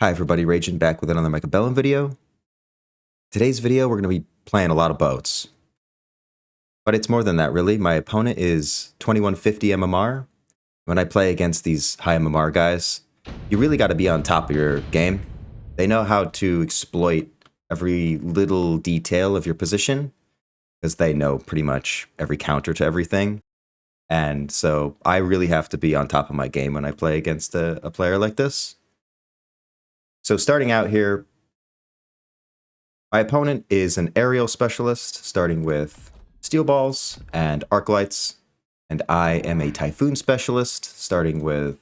Hi everybody, Raging back with another Mechabellum video. Today's video we're going to be playing a lot of boats. But it's more than that really. My opponent is 2150 MMR. When I play against these high MMR guys, you really got to be on top of your game. They know how to exploit every little detail of your position, because they know pretty much every counter to everything. And so I really have to be on top of my game when I play against a player like this. So starting out here, my opponent is an aerial specialist, starting with steel balls and arc lights, and I am a typhoon specialist, starting with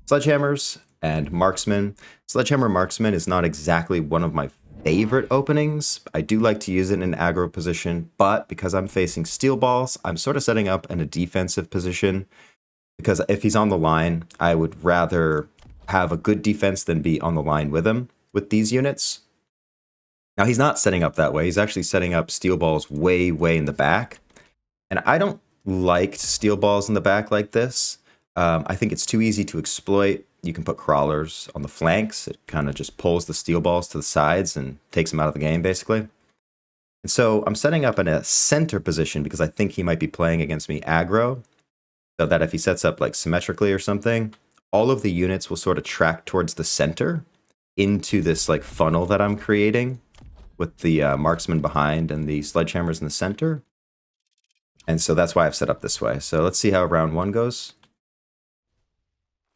sledgehammers and marksman. Sledgehammer marksman is not exactly one of my favorite openings. I do like to use it in an aggro position, but because I'm facing steel balls, I'm sort of setting up in a defensive position, because if he's on the line, I would rather have a good defense than be on the line with him with these units. Now, he's not setting up that way. He's actually setting up steel balls way, way in the back. And I don't like steel balls in the back like this. I think it's too easy to exploit. You can put crawlers on the flanks. It kind of just pulls the steel balls to the sides and takes them out of the game, basically. And so I'm setting up in a center position because I think he might be playing against me aggro, so that if he sets up like symmetrically or something, all of the units will sort of track towards the center into this like funnel that I'm creating, with the marksman behind and the sledgehammers in the center. And so that's why I've set up this way. So let's see how round one goes.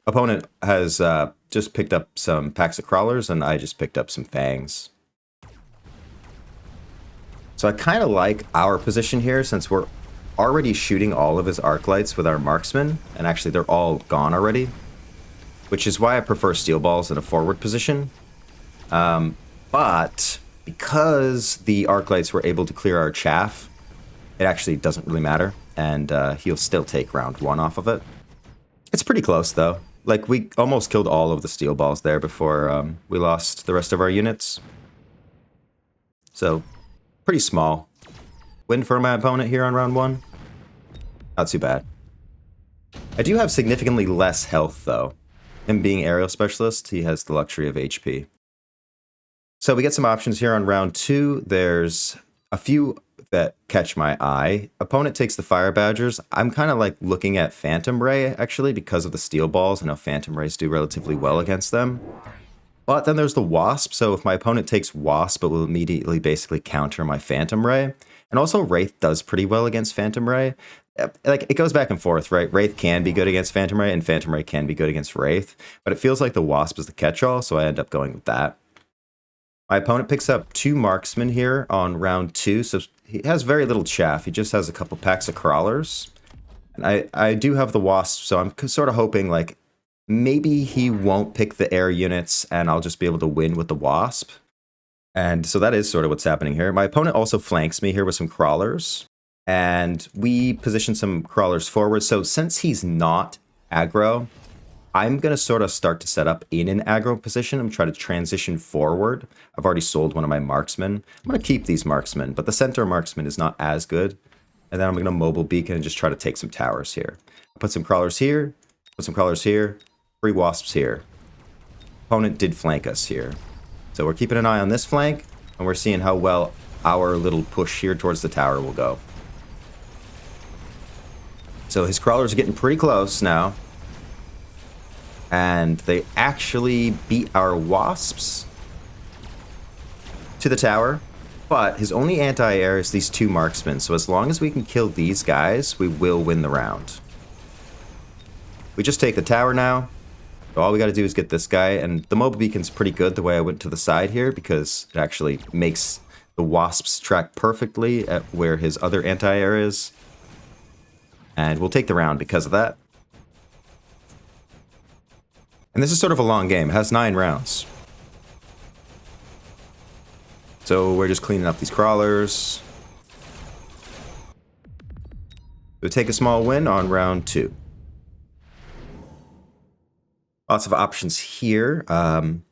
Opponent has just picked up some packs of crawlers, and I just picked up some fangs. So I kind of like our position here, since we're already shooting all of his arc lights with our marksman, and actually they're all gone already, which is why I prefer steel balls in a forward position. But because the arc lights were able to clear our chaff, it actually doesn't really matter, and he'll still take round one off of it. It's pretty close, though. Like, we almost killed all of the steel balls there before we lost the rest of our units. So, pretty small win for my opponent here on round one. Not too bad. I do have significantly less health, though. Him being aerial specialist, he has the luxury of HP. So we get some options here on round two. There's a few that catch my eye. Opponent takes the fire badgers. I'm kind of like looking at phantom ray, actually, because of the steel balls. I know phantom rays do relatively well against them. But then there's the wasp. So if my opponent takes wasp, it will immediately basically counter my phantom ray. And also wraith does pretty well against phantom ray. Like, it goes back and forth, right? Wraith can be good against phantom ray, and phantom ray can be good against wraith. But it feels like the wasp is the catch-all, so I end up going with that. My opponent picks up two marksmen here on round two, so he has very little chaff. He just has a couple packs of crawlers. And I do have the wasp, so I'm sort of hoping, like, maybe he won't pick the air units, and I'll just be able to win with the wasp. And so that is sort of what's happening here. My opponent also flanks me here with some crawlers, and we position some crawlers forward. So since he's not aggro, I'm going to sort of start to set up in an aggro position. I'm trying to transition forward. I've already sold one of my marksmen. I'm going to keep these marksmen, but the center marksman is not as good. And then I'm going to mobile beacon and just try to take some towers here. Put some crawlers here, put some crawlers here, 3 wasps here. Opponent did flank us here. So we're keeping an eye on this flank, and we're seeing how well our little push here towards the tower will go. So his crawlers are getting pretty close now. And they actually beat our wasps to the tower. But his only anti-air is these 2 marksmen. So as long as we can kill these guys, we will win the round. We just take the tower now. So all we got to do is get this guy. And the mobile beacon's pretty good the way I went to the side here, because it actually makes the wasps track perfectly at where his other anti-air is. And we'll take the round because of that. And this is sort of a long game. It has 9 rounds. So we're just cleaning up these crawlers. So take a small win on round 2. Lots of options here. The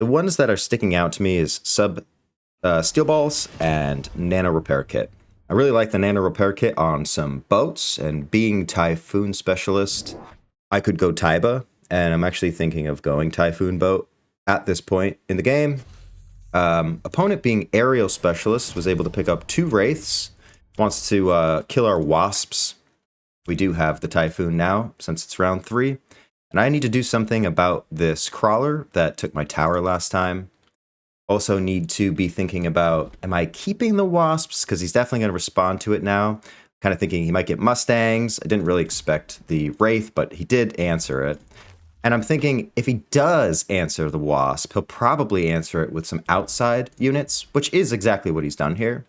ones that are sticking out to me is steel balls and nano repair kit. I really like the nano repair kit on some boats, and being typhoon specialist, I could go Taiba. And I'm actually thinking of going Typhoon boat at this point in the game. Opponent being aerial specialist was able to pick up 2 wraiths. Wants to kill our wasps. We do have the typhoon now since it's round 3. And I need to do something about this crawler that took my tower last time. Also need to be thinking about, am I keeping the wasps? Because he's definitely going to respond to it now. Kind of thinking he might get mustangs. I didn't really expect the wraith, but he did answer it. And I'm thinking if he does answer the wasp, he'll probably answer it with some outside units, which is exactly what he's done here.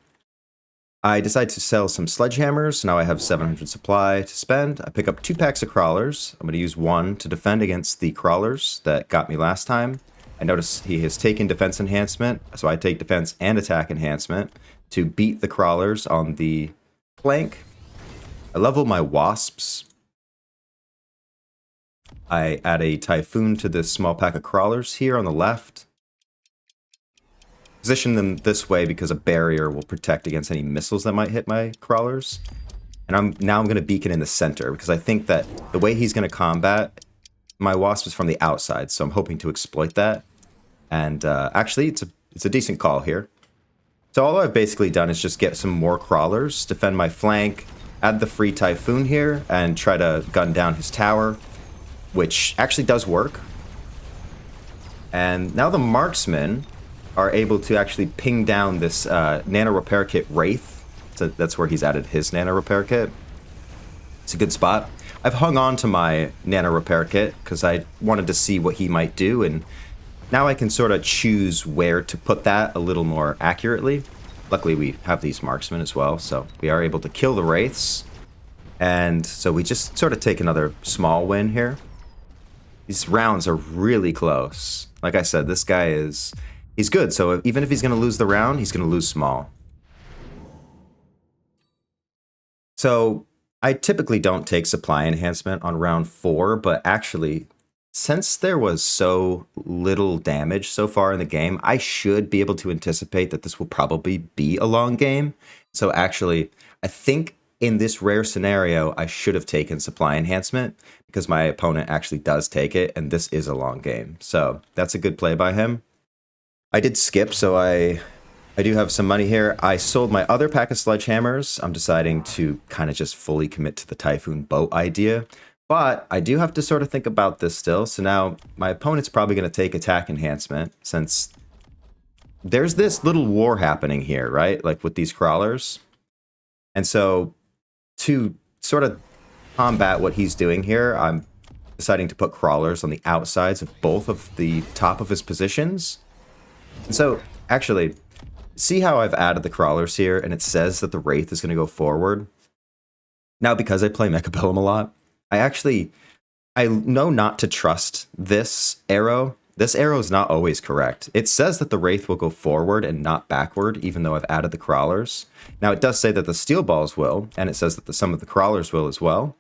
I decide to sell some sledgehammers. Now I have 700 supply to spend. I pick up 2 packs of crawlers. I'm going to use 1 to defend against the crawlers that got me last time. I notice he has taken defense enhancement, so I take defense and attack enhancement to beat the crawlers on the flank. I level my wasps. I add a typhoon to this small pack of crawlers here on the left. Position them this way because a barrier will protect against any missiles that might hit my crawlers. And I'm going to beacon in the center because I think that the way he's going to combat my wasp is from the outside, so I'm hoping to exploit that. And actually, it's a decent call here. So all I've basically done is just get some more crawlers, defend my flank, add the free typhoon here, and try to gun down his tower, which actually does work. And now the marksmen are able to actually ping down this nano repair kit wraith. So that's where he's added his nano repair kit. It's a good spot. I've hung on to my nano repair kit because I wanted to see what he might do, and now I can sort of choose where to put that a little more accurately. Luckily we have these marksmen as well, so we are able to kill the wraiths. And so we just sort of take another small win here. These rounds are really close. Like I said, this guy he's good, so even if he's going to lose the round, he's going to lose small. So I typically don't take supply enhancement on round 4, but actually, since there was so little damage so far in the game, I should be able to anticipate that this will probably be a long game. So actually, I think in this rare scenario, I should have taken supply enhancement because my opponent actually does take it, and this is a long game. So that's a good play by him. I did skip, so I do have some money here. I sold my other pack of sledgehammers. I'm deciding to kind of just fully commit to the Typhoon boat idea. But I do have to sort of think about this still. So now my opponent's probably going to take attack enhancement since there's this little war happening here, right? Like with these crawlers. And so to sort of combat what he's doing here, I'm deciding to put crawlers on the outsides of both of the top of his positions. And so, actually, see how I've added the crawlers here, and it says that the Wraith is going to go forward? Now, because I play Mechabellum a lot, I know not to trust this arrow. This arrow is not always correct. It says that the Wraith will go forward and not backward, even though I've added the crawlers. Now, it does say that the steel balls will, and it says that some of the crawlers will as well.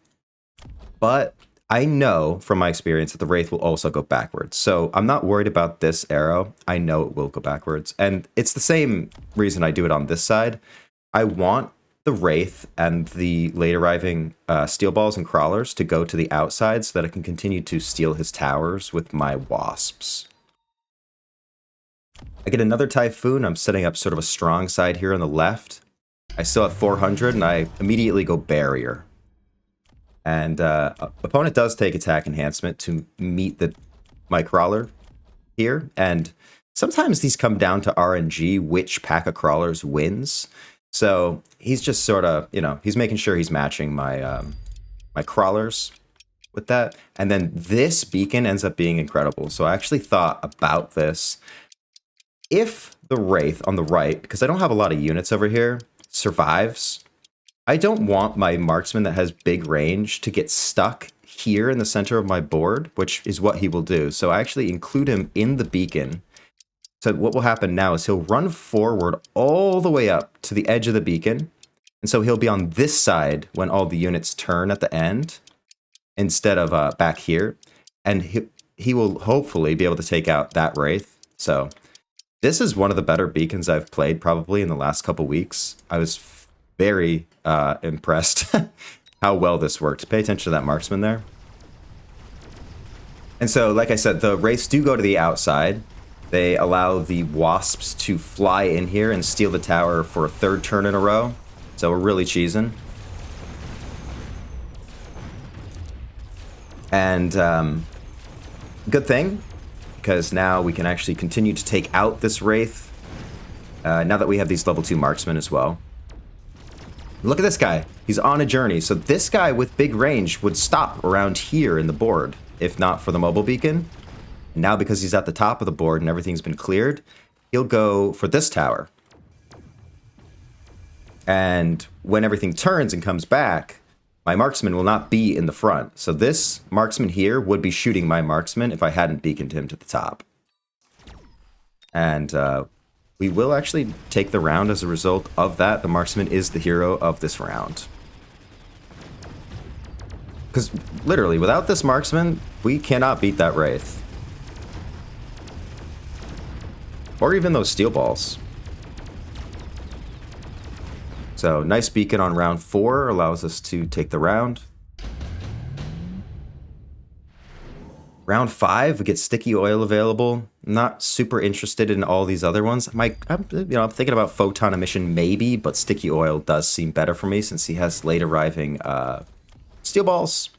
But I know from my experience that the Wraith will also go backwards. So I'm not worried about this arrow. I know it will go backwards. And it's the same reason I do it on this side. I want the Wraith and the late arriving steel balls and crawlers to go to the outside so that I can continue to steal his towers with my wasps. I get another Typhoon. I'm setting up sort of a strong side here on the left. I still have 400 and I immediately go barrier. And opponent does take attack enhancement to meet my crawler here. And sometimes these come down to RNG, which pack of crawlers wins. So he's just sort of, he's making sure he's matching my my crawlers with that. And then this beacon ends up being incredible. So I actually thought about this. If the Wraith on the right, because I don't have a lot of units over here, survives, I don't want my marksman that has big range to get stuck here in the center of my board, which is what he will do. So I actually include him in the beacon. So what will happen now is he'll run forward all the way up to the edge of the beacon. And so he'll be on this side when all the units turn at the end instead of back here. And he will hopefully be able to take out that Wraith. So this is one of the better beacons I've played probably in the last couple weeks. I was very impressed how well this worked. Pay attention to that marksman there. And so, like I said, the wraiths do go to the outside. They allow the wasps to fly in here and steal the tower for a third turn in a row. So we're really cheesing. And good thing, because now we can actually continue to take out this wraith. Now that we have these level 2 marksmen as well. Look at this guy. He's on a journey. So this guy with big range would stop around here in the board, if not for the mobile beacon. Now because he's at the top of the board and everything's been cleared, he'll go for this tower. And when everything turns and comes back, my marksman will not be in the front. So this marksman here would be shooting my marksman if I hadn't beaconed him to the top. And we will actually take the round as a result of that. The marksman is the hero of this round. Because literally, without this marksman, we cannot beat that wraith. Or even those steel balls. So, nice beacon on round 4 allows us to take the round. Round 5, we get sticky oil available. Not super interested in all these other ones. I'm thinking about photon emission maybe, but sticky oil does seem better for me since he has late arriving steel balls.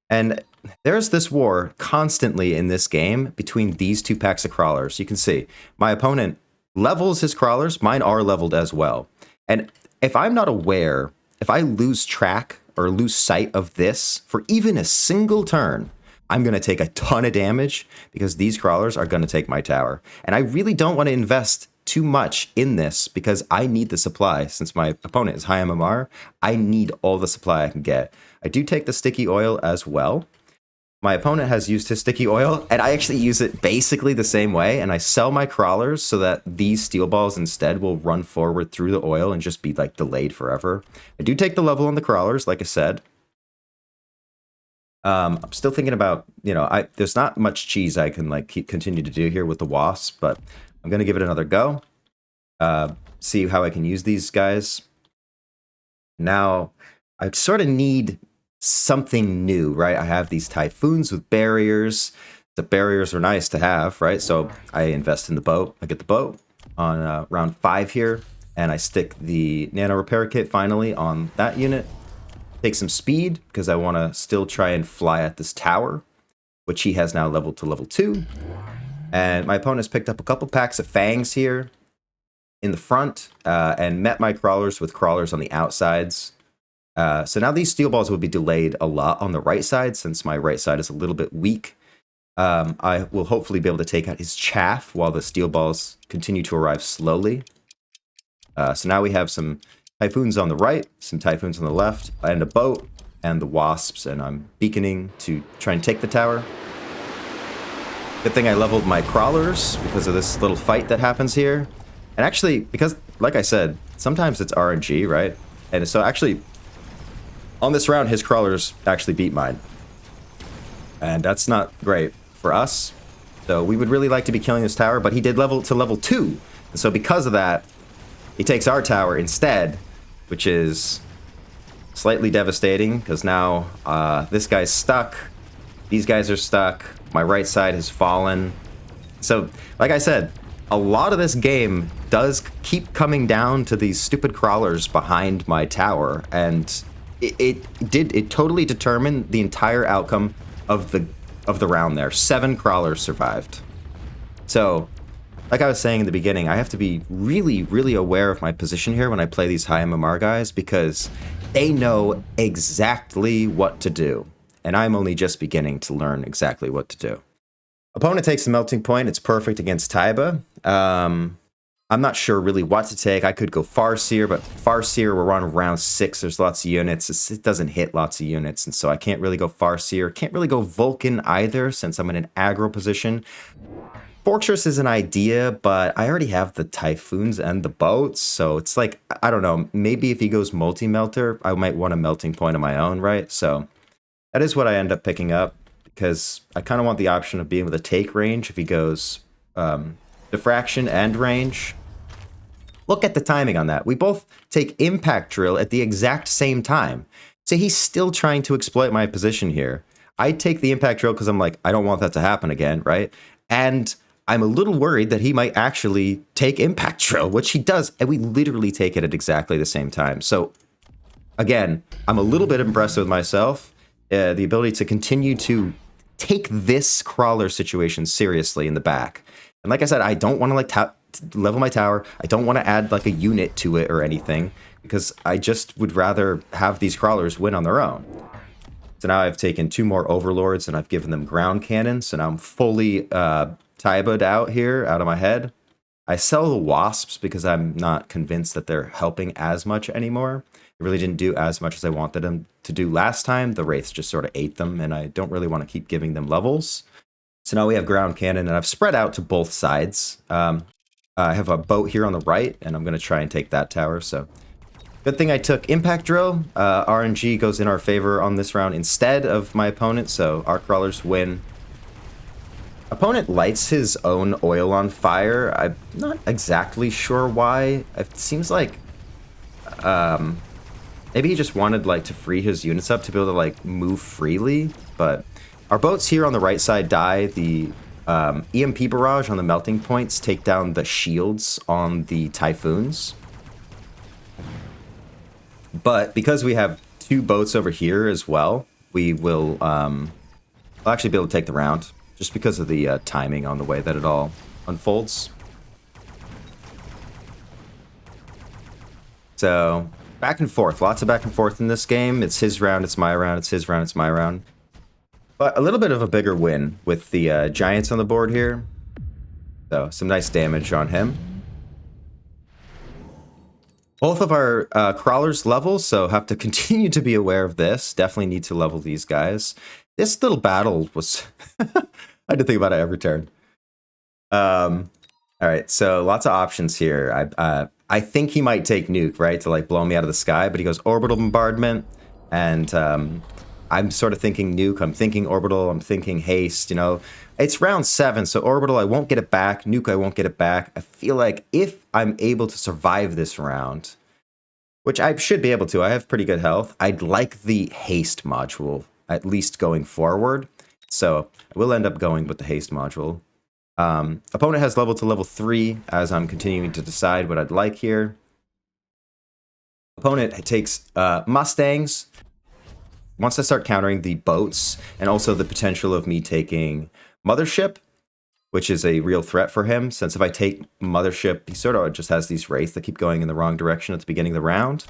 And there's this war constantly in this game between these two packs of crawlers. You can see my opponent levels his crawlers. Mine are leveled as well. And if I'm not aware, if I lose track or lose sight of this for even a single turn, I'm going to take a ton of damage because these crawlers are going to take my tower. And I really don't want to invest too much in this because I need the supply. Since my opponent is high MMR, I need all the supply I can get. I do take the sticky oil as well. My opponent has used his sticky oil, and I actually use it basically the same way, and I sell my crawlers so that these steel balls instead will run forward through the oil and just be like delayed forever. I do take the level on the crawlers, like I said. I'm still thinking about, there's not much cheese I can continue to do here with the wasps, but I'm going to give it another go. See how I can use these guys. Now, I sort of need something new, right? I have these typhoons with barriers. The barriers are nice to have, right? So I invest in the boat. I get the boat on round 5 here, and I stick the nano repair kit finally on that unit. Take some speed because I want to still try and fly at this tower, which he has now leveled to level 2. And my opponent has picked up a couple packs of fangs here in the front and met my crawlers with crawlers on the outsides. So now these steel balls will be delayed a lot on the right side since my right side is a little bit weak. I will hopefully be able to take out his chaff while the steel balls continue to arrive slowly. So now we have some typhoons on the right, some typhoons on the left, and a boat, and the wasps, and I'm beaconing to try and take the tower. Good thing I leveled my crawlers because of this little fight that happens here. And actually, because, like I said, sometimes it's RNG, right? And so actually, on this round, his crawlers actually beat mine. And that's not great for us. So we would really like to be killing this tower, but he did level to level 2. And so because of that, he takes our tower instead, which is slightly devastating because now this guy's stuck. These guys are stuck. My right side has fallen. So, like I said, a lot of this game does keep coming down to these stupid crawlers behind my tower, and it totally determined the entire outcome of the round there. 7 crawlers survived. So, like I was saying in the beginning, I have to be really, really aware of my position here when I play these high MMR guys because they know exactly what to do. And I'm only just beginning to learn exactly what to do. Opponent takes the melting point. It's perfect against Taiba. I'm not sure really what to take. I could go Farseer, but Farseer, we're on round 6. There's lots of units. It doesn't hit lots of units, and so I can't really go Farseer. Can't really go Vulcan either since I'm in an aggro position. Fortress is an idea, but I already have the Typhoons and the boats, so it's like, I don't know, maybe if he goes multi-melter, I might want a melting point of my own, right? So that is what I end up picking up, because I kind of want the option of being able to take range if he goes diffraction and range. Look at the timing on that. We both take impact drill at the exact same time. So he's still trying to exploit my position here. I take the impact drill because I'm like, I don't want that to happen again, right? And I'm a little worried that he might actually take impact drill, which he does, and we literally take it at exactly the same time. So again, I'm a little bit impressed with myself. The ability to continue to take this crawler situation seriously in the back. And like I said, I don't want to like level my tower. I don't want to add like a unit to it or anything, because I just would rather have these crawlers win on their own. So now I've taken 2 more Overlords and I've given them ground cannons. So now I'm fully Tyba'd out here, out of my head. I sell the Wasps because I'm not convinced that they're helping as much anymore. They really didn't do as much as I wanted them to do last time. The Wraiths just sort of ate them, and I don't really want to keep giving them levels. So now we have ground cannon, and I've spread out to both sides. I have a boat here on the right, and I'm going to try and take that tower. So good thing I took impact drill. RNG goes in our favor on this round instead of my opponent, so our crawlers win. Opponent lights his own oil on fire. I'm not exactly sure why. It seems like maybe he just wanted like to free his units up to be able to like move freely. But our boats here on the right side die. The EMP barrage on the melting points take down the shields on the typhoons. But because we have 2 boats over here as well, we will we'll actually be able to take the round. Just because of the timing on the way that it all unfolds. So, back and forth. Lots of back and forth in this game. It's his round, it's my round, it's his round, it's my round. But a little bit of a bigger win with the Giants on the board here. So, some nice damage on him. Both of our crawlers level, so have to continue to be aware of this. Definitely need to level these guys. This little battle was... I had to think about it every turn. All right, so lots of options here. I think he might take nuke, right, to like blow me out of the sky, but he goes orbital bombardment, and I'm sort of thinking nuke. I'm thinking orbital. I'm thinking haste. You know, it's round 7, so orbital I won't get it back. Nuke I won't get it back. I feel like if I'm able to survive this round, which I should be able to, I have pretty good health. I'd like the haste module at least going forward. So I will end up going with the haste module. Opponent has level to level 3 as I'm continuing to decide what I'd like here. Opponent takes Mustangs. Wants to start countering the boats and also the potential of me taking Mothership, which is a real threat for him, since if I take Mothership, he sort of just has these Wraiths that keep going in the wrong direction at the beginning of the round.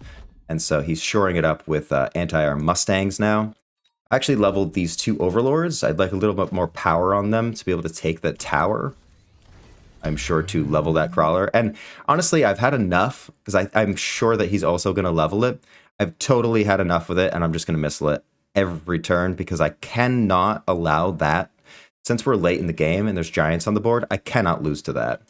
And so he's shoring it up with anti-arm Mustangs now. I actually leveled these 2 Overlords. I'd like a little bit more power on them to be able to take the tower. I'm sure to level that crawler. And honestly, I've had enough, because I'm sure that he's also going to level it. I've totally had enough with it, and I'm just going to misle it every turn, because I cannot allow that. Since we're late in the game and there's Giants on the board, I cannot lose to that.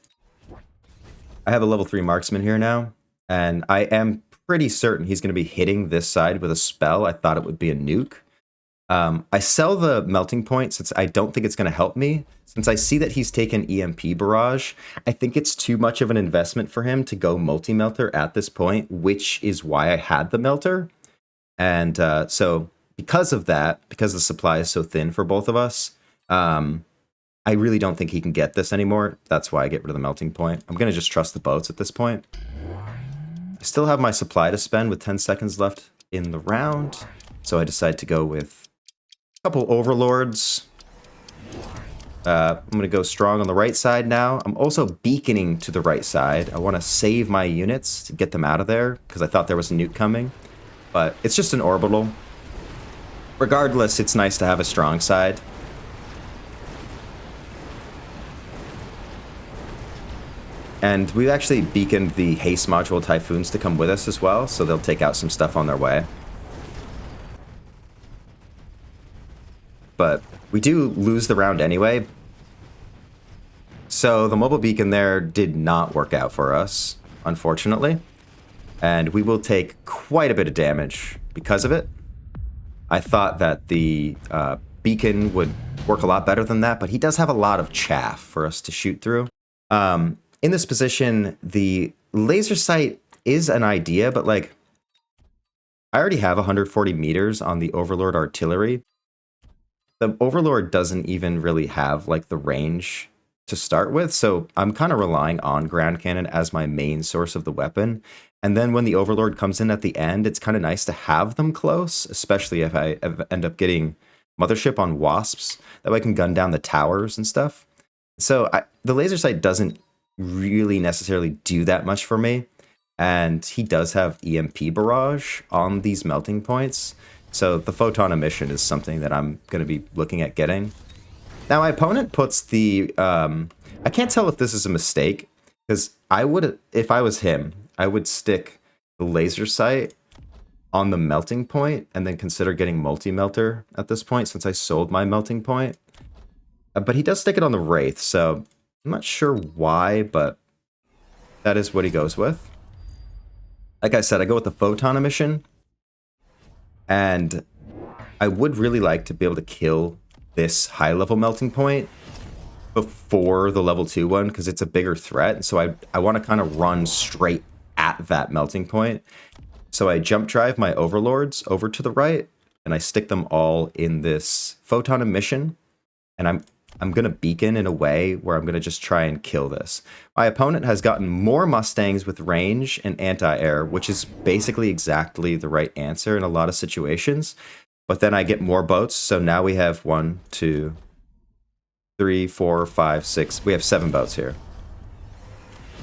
I have a level 3 marksman here now, and I am pretty certain he's going to be hitting this side with a spell. I thought it would be a nuke. I sell the melting point since I don't think it's going to help me. Since I see that he's taken EMP barrage, I think it's too much of an investment for him to go multi-melter at this point, which is why I had the melter. And so because of that, because the supply is so thin for both of us, I really don't think he can get this anymore. That's why I get rid of the melting point. I'm going to just trust the boats at this point. I still have my supply to spend with 10 seconds left in the round. So I decide to go with couple Overlords. I'm going to go strong on the right side now. I'm also beaconing to the right side. I want to save my units to get them out of there, because I thought there was a nuke coming. But it's just an orbital. Regardless, it's nice to have a strong side. And we've actually beaconed the haste module Typhoons to come with us as well, so they'll take out some stuff on their way. But we do lose the round anyway. So the mobile beacon there did not work out for us, unfortunately. And we will take quite a bit of damage because of it. I thought that the beacon would work a lot better than that, but he does have a lot of chaff for us to shoot through. In this position, the laser sight is an idea, but like, I already have 140 meters on the Overlord artillery. the Overlord doesn't even really have like the range to start with, so I'm kind of relying on ground cannon as my main source of the weapon. And then when the Overlord comes in at the end, it's kind of nice to have them close, especially if I end up getting Mothership on Wasps. That way I can gun down the towers and stuff. So the laser sight doesn't really necessarily do that much for me. And he does have EMP barrage on these melting points. So the photon emission is something that I'm going to be looking at getting. Now, my opponent puts the... I can't tell if this is a mistake, because I would, if I was him, I would stick the laser sight on the melting point and then consider getting multi-melter at this point, since I sold my melting point. But he does stick it on the Wraith, so I'm not sure why, but that is what he goes with. Like I said, I go with the photon emission, and I would really like to be able to kill this high-level melting point before the level 2 one, because it's a bigger threat. So I want to kind of run straight at that melting point. So I jump drive my Overlords over to the right, and I stick them all in this photon emission, and I'm going to beacon in a way where I'm going to just try and kill this. My opponent has gotten more Mustangs with range and anti-air, which is basically exactly the right answer in a lot of situations. But then I get more boats, so now we have 1, 2, 3, 4, 5, 6. We have 7 boats here.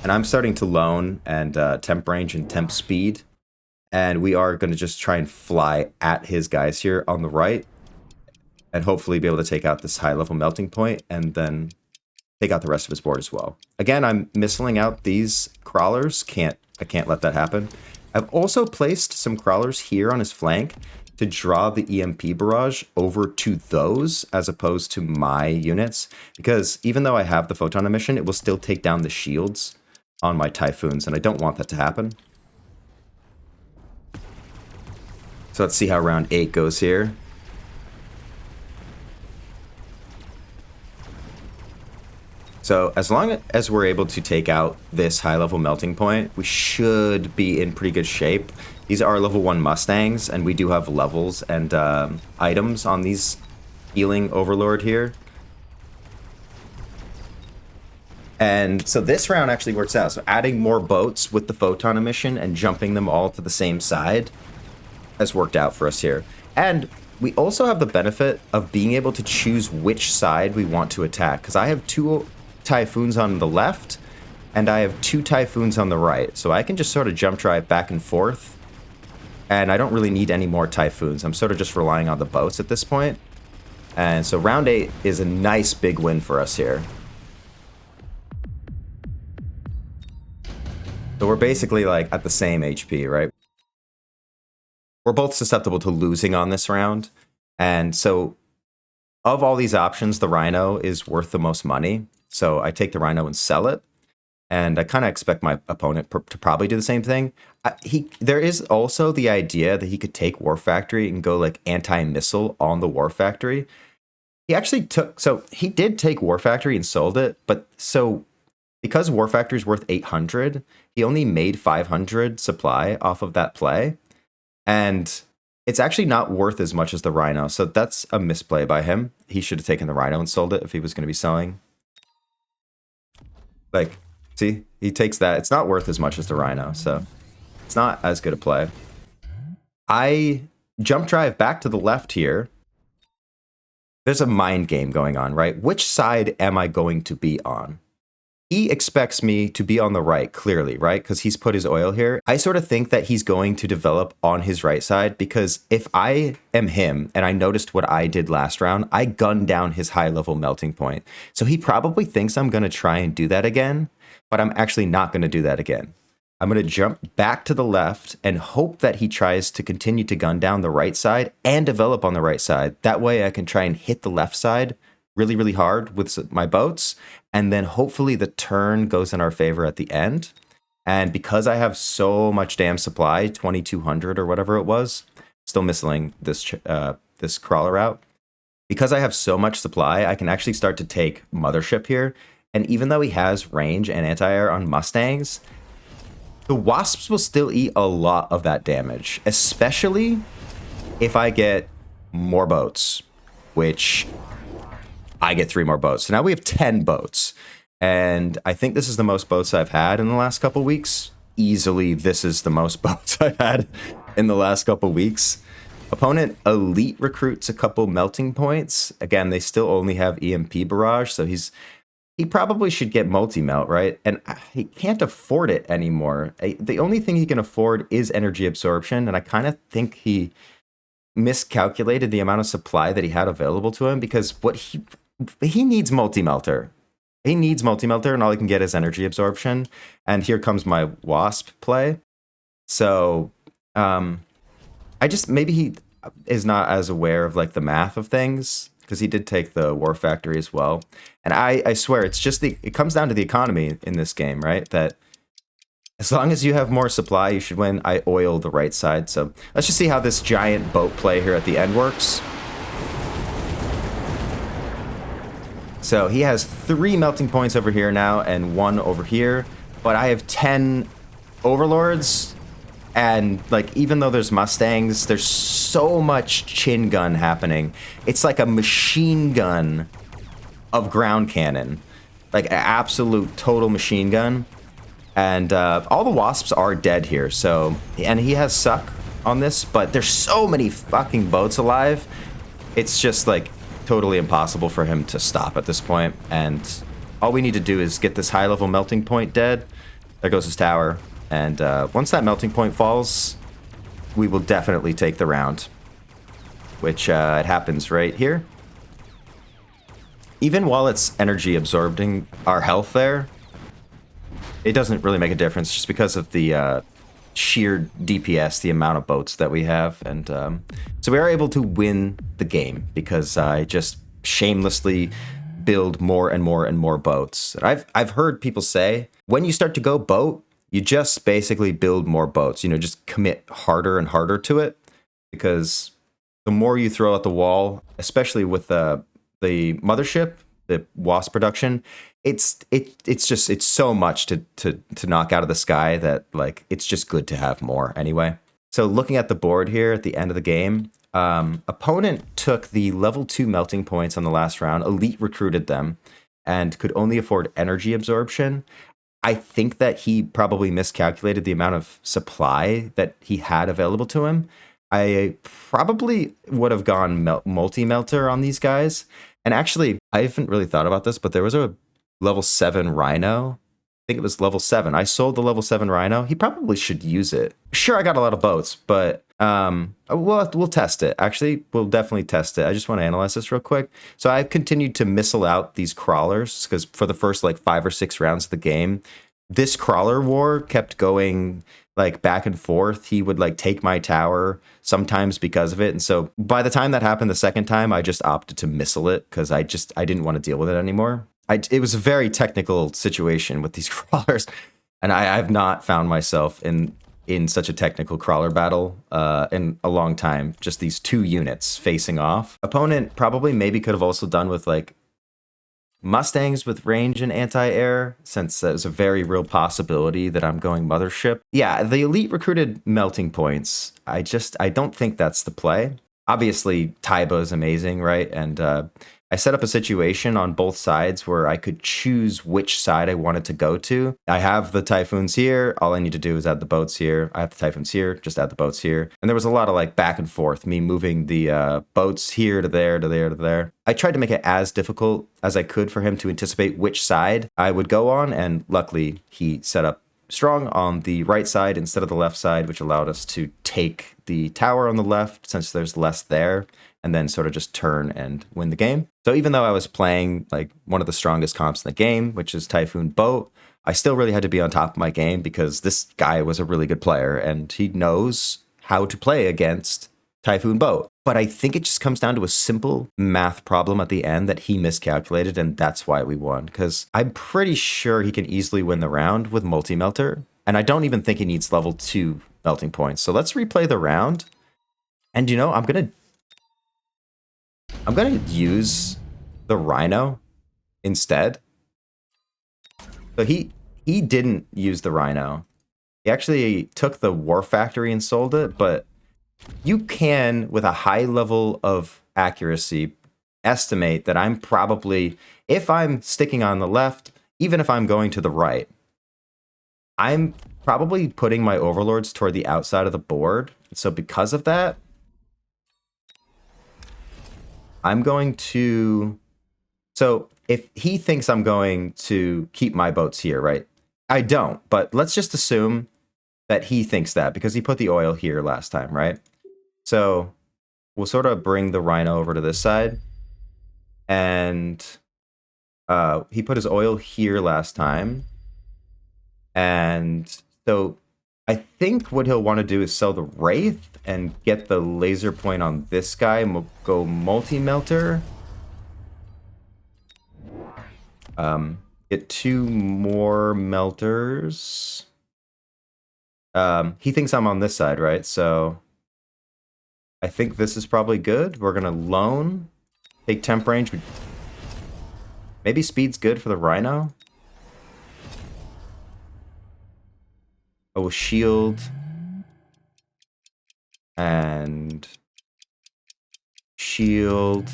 And I'm starting to loan and temp range and temp speed. And we are going to just try and fly at his guys here on the right. And hopefully be able to take out this high-level melting point and then take out the rest of his board as well. Again, I'm missiling out these crawlers. I can't let that happen. I've also placed some crawlers here on his flank to draw the EMP barrage over to those as opposed to my units, because even though I have the photon emission, it will still take down the shields on my Typhoons, and I don't want that to happen. So let's see how round 8 goes here. So as long as we're able to take out this high-level melting point, we should be in pretty good shape. These are level 1 Mustangs, and we do have levels and items on these healing Overlord here. And so this round actually works out. So adding more boats with the photon emission and jumping them all to the same side has worked out for us here. And we also have the benefit of being able to choose which side we want to attack, because I have 2 Typhoons on the left, and I have 2 Typhoons on the right. So I can just sort of jump drive back and forth, and I don't really need any more Typhoons. I'm sort of just relying on the boats at this point. And so round 8 is a nice big win for us here. So we're basically like at the same HP, right? We're both susceptible to losing on this round. And so of all these options, the Rhino is worth the most money. So I take the Rhino and sell it. And I kind of expect my opponent to probably do the same thing. There is also the idea that he could take War Factory and go like anti-missile on the War Factory. He actually he did take War Factory and sold it. But so because War Factory is worth 800, he only made 500 supply off of that play. And it's actually not worth as much as the Rhino. So that's a misplay by him. He should have taken the Rhino and sold it if he was going to be selling. Like, see, he takes that. It's not worth as much as the Rhino, so it's not as good a play. I jump drive back to the left here. There's a mind game going on, right? Which side am I going to be on? He expects me to be on the right, clearly, right? Because he's put his oil here. I sort of think that he's going to develop on his right side, because if I am him and I noticed what I did last round, I gunned down his high-level melting point. So he probably thinks I'm going to try and do that again, but I'm actually not going to do that again. I'm going to jump back to the left and hope that he tries to continue to gun down the right side and develop on the right side. That way I can try and hit the left side really, really hard with my boats, and then hopefully the turn goes in our favor at the end. And because I have so much damn supply, 2200 or whatever it was, still missiling this crawler out. Because I have so much supply, I can actually start to take Mothership here. And even though he has range and anti-air on Mustangs, the Wasps will still eat a lot of that damage, especially if I get more boats. which I get 3 more boats. So now we have 10 boats. And I think this is the most boats I've had in the last couple weeks. Easily, this is the most boats I've had in the last couple weeks. Opponent elite recruits a couple melting points. Again, they still only have EMP barrage, so he probably should get multi-melt, right? And he can't afford it anymore. The only thing he can afford is energy absorption, and I kind of think he miscalculated the amount of supply that he had available to him, because what he needs multi-melter. He needs multi-melter, and all he can get is energy absorption. And here comes my Wasp play. So maybe he is not as aware of like the math of things, because he did take the War Factory as well. And I swear, it's just it comes down to the economy in this game, right? That as long as you have more supply, you should win. I oil the right side. So let's just see how this giant boat play here at the end works. So he has 3 melting points over here now and 1 over here. But I have 10 Overlords. And like, even though there's Mustangs, there's so much chin gun happening. It's like a machine gun of ground cannon. Like an absolute total machine gun. And all the Wasps are dead here. So, and he has suck on this, but there's so many fucking boats alive. It's just like totally impossible for him to stop at this point. And all we need to do is get this high level melting point dead. There goes his tower. And once that melting point falls, we will definitely take the round, which it happens right here. Even while it's energy absorbing our health there, it doesn't really make a difference, just because of the sheer DPS, the amount of boats that we have. And so we are able to win the game because I just shamelessly build more and more and more boats. And I've heard people say, when you start to go boat, you just basically build more boats, you know, just commit harder and harder to it, because the more you throw at the wall, especially with the mothership, the Wasp production, it's so much to knock out of the sky that like it's just good to have more anyway. So looking at the board here at the end of the game, opponent took the level 2 melting points on the last round, elite recruited them, and could only afford energy absorption. I think that he probably miscalculated the amount of supply that he had available to him. I probably would have gone multi-melter on these guys. And actually, I haven't really thought about this, but there was a level 7 Rhino. I think it was level 7. I sold the level 7 Rhino. He probably should use it. Sure, I got a lot of boats, but we'll test it. Actually, we'll definitely test it. I just want to analyze this real quick. So I've continued to missile out these crawlers, because for the first like 5 or 6 rounds of the game, this crawler war kept going like back and forth. He would like take my tower sometimes because of it. And so by the time that happened the second time, I just opted to missile it, because I didn't want to deal with it anymore. It was a very technical situation with these crawlers, and I've not found myself in such a technical crawler battle in a long time. Just these 2 units facing off. Opponent probably maybe could have also done with like Mustangs with range and anti-air, since there's a very real possibility that I'm going mothership. Yeah, the elite recruited melting points. I don't think that's the play. Obviously, Taiba is amazing, right? And I set up a situation on both sides where I could choose which side I wanted to go to. I have the Typhoons here. All I need to do is add the boats here. I have the Typhoons here. Just add the boats here. And there was a lot of like back and forth, me moving the boats here to there, to there, to there. I tried to make it as difficult as I could for him to anticipate which side I would go on. And luckily, he set up strong on the right side instead of the left side, which allowed us to take the tower on the left since there's less there, and then sort of just turn and win the game. So even though I was playing like one of the strongest comps in the game, which is Typhoon Boat, I still really had to be on top of my game, because this guy was a really good player and he knows how to play against Typhoon Boat. But I think it just comes down to a simple math problem at the end that he miscalculated, and that's why we won. Because I'm pretty sure he can easily win the round with multi-melter, and I don't even think he needs level 2 melting points. So let's replay the round. And you know, I'm gonna use the Rhino instead. So he didn't use the Rhino. He actually took the War Factory and sold it, but you can, with a high level of accuracy, estimate that I'm probably, if I'm sticking on the left, even if I'm going to the right, I'm probably putting my overlords toward the outside of the board. So because of that, I'm going to... So if he thinks I'm going to keep my boats here, right? I don't, but let's just assume that he thinks that because he put the oil here last time, right? So we'll sort of bring the rhino over to this side. And he put his oil here last time. And so I think what he'll want to do is sell the Wraith and get the laser point on this guy, go multi-melter. Get 2 more melters. He thinks I'm on this side, right? So I think this is probably good. We're gonna loan, take temp range. Maybe speed's good for the rhino. Oh, shield. And shield.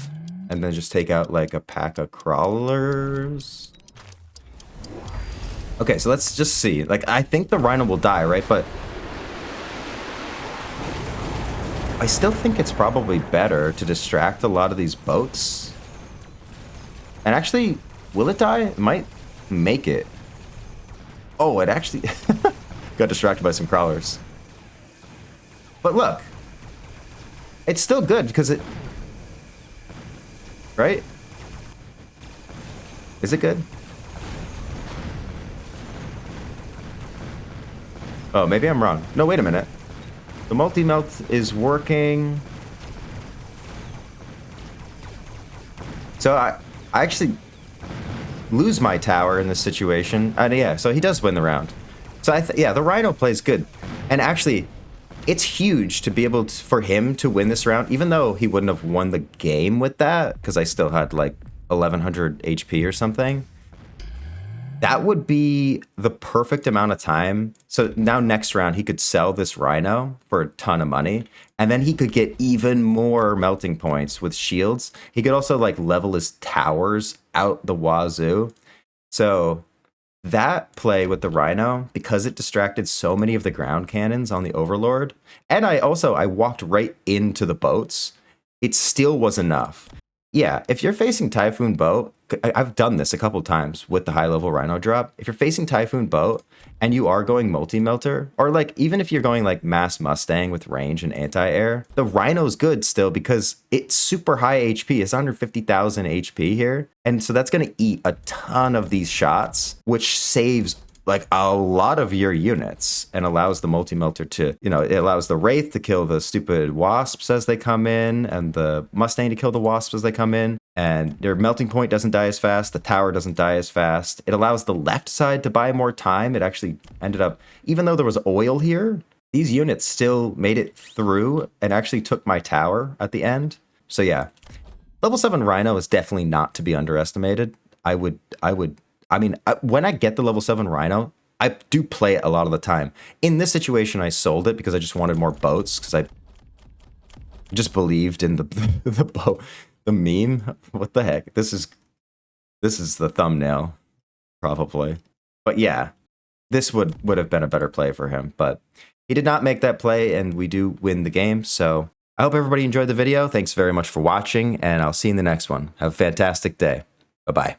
And then just take out like a pack of crawlers. Okay, so let's just see. Like, I think the rhino will die, right? But I still think it's probably better to distract a lot of these boats. And actually, will it die? It might make it. Oh, it actually got distracted by some crawlers. But look, it's still good because it... Right? Is it good? Oh, maybe I'm wrong. No, wait a minute. The multi-melt is working. So I actually lose my tower in this situation. And yeah, so he does win the round. So yeah, the rhino plays good. And actually, it's huge to be able to, for him to win this round, even though he wouldn't have won the game with that, because I still had like 1100 HP or something. That would be the perfect amount of time. So now next round, he could sell this rhino for a ton of money. And then he could get even more melting points with shields. He could also like level his towers out the wazoo. So that play with the rhino, because it distracted so many of the ground cannons on the Overlord. And I walked right into the boats. It still was enough. Yeah, if you're facing Typhoon Boat, I've done this a couple times with the high-level Rhino drop. If you're facing Typhoon Boat and you are going multi-melter, or like even if you're going like Mass Mustang with range and anti-air, the Rhino's good still because it's super high HP. It's 150,000 HP here. And so that's going to eat a ton of these shots, which saves like a lot of your units and allows the multi-melter to, you know, it allows the Wraith to kill the stupid wasps as they come in and the Mustang to kill the wasps as they come in. And their melting point doesn't die as fast. The tower doesn't die as fast. It allows the left side to buy more time. It actually ended up, even though there was oil here, these units still made it through and actually took my tower at the end. So yeah, level 7 Rhino is definitely not to be underestimated. I mean, when I get the level 7 Rhino, I do play it a lot of the time. In this situation, I sold it because I just wanted more boats, because I just believed in the boat, the meme. What the heck? This is the thumbnail, probably. But yeah, this would have been a better play for him. But he did not make that play, and we do win the game. So I hope everybody enjoyed the video. Thanks very much for watching, and I'll see you in the next one. Have a fantastic day. Bye-bye.